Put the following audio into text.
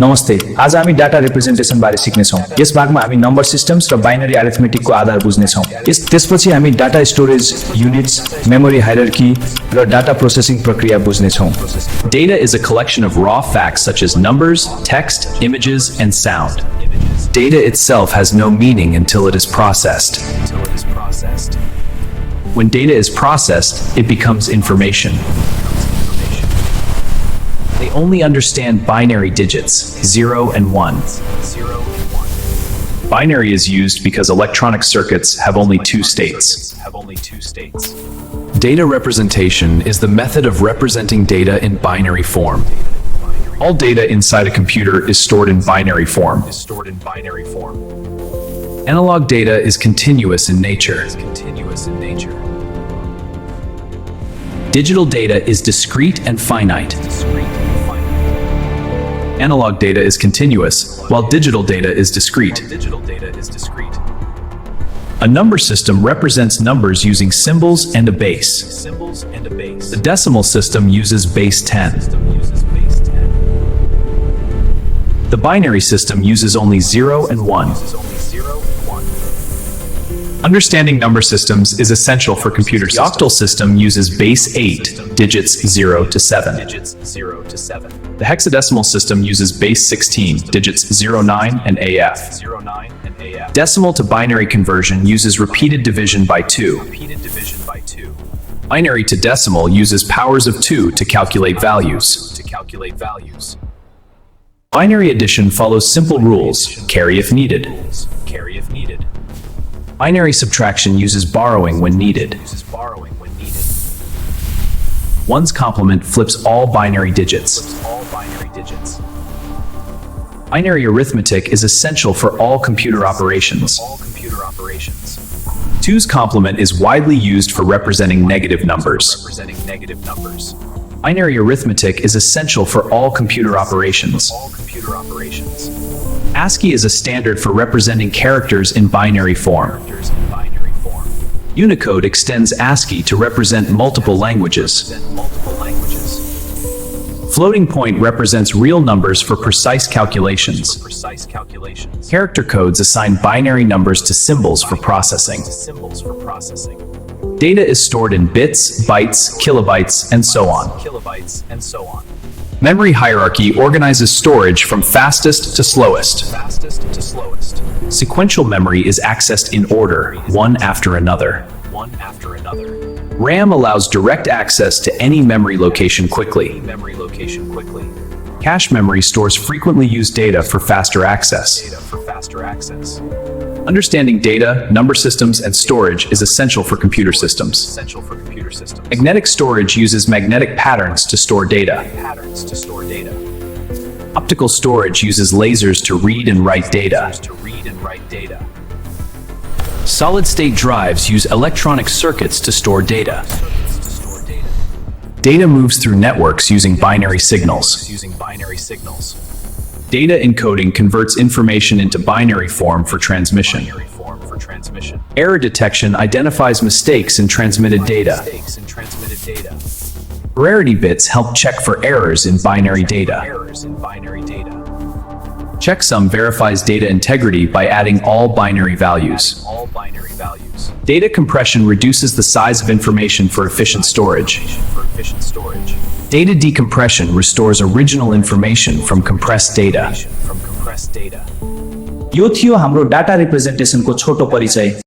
नमस्ते, आज हामी डाटा रिप्रेजेन्टेसन बारे सिक्नेछौँ। यस भागमा हामी नम्बर सिस्टम्स र बाइनरी अरिथमेटिकको आधार बुझ्नेछौँ। त्यसपछि हामी data storage units, memory hierarchy र डाटा प्रोसेसिङ प्रक्रिया बुझ्नेछौँ। Data is a collection of raw facts such as numbers, text, images, and sound. Data itself has no meaning until it is processed. When data is processed, it becomes information. They only understand binary digits, 0 and 1. Binary is used because electronic circuits have only two states. Data representation is the method of representing data in binary form. All data inside a computer is stored in binary form. Analog data is continuous in nature. Digital data is discrete and finite. Analog data is continuous, while digital data is discrete. A number system represents numbers using symbols and a base. The decimal system uses base 10. The binary system uses only 0 and 1. Understanding number systems is essential for computer systems. The octal system uses base 8, digits 0 to 7. The hexadecimal system uses base 16, digits 0, 9, and AF. Decimal to binary conversion uses repeated division by 2. Binary to decimal uses powers of 2 to calculate values. Binary addition follows simple rules, carry if needed. Binary subtraction uses borrowing when needed. One's complement flips all binary digits. Binary arithmetic is essential for all computer operations. Two's complement is widely used for representing negative numbers. Binary arithmetic is essential for all computer operations. ASCII is a standard for representing characters in binary form. Unicode extends ASCII to represent multiple languages. Floating point represents real numbers for precise calculations. Character codes assign binary numbers to symbols for processing. Data is stored in bits, bytes, kilobytes, and so on. Memory hierarchy organizes storage from fastest to slowest. Sequential memory is accessed in order, one after another. RAM allows direct access to any memory location quickly. Cache memory stores frequently used data for faster access. Understanding data, number systems, and storage is essential for computer systems. Magnetic storage uses magnetic patterns to store data. Optical storage uses lasers to read and write data. Solid-state drives use electronic circuits to store data. Data moves through networks using binary signals. Data encoding converts information into binary form for transmission. Error detection identifies mistakes in transmitted data. Rarity bits help check for errors in binary data. Checksum verifies data integrity by adding all binary values. Data compression reduces the size of information for efficient storage. Data decompression restores original information from compressed data. यो थियो हाम्रो data रिप्रेजेन्टेसनको छोटो परिचय।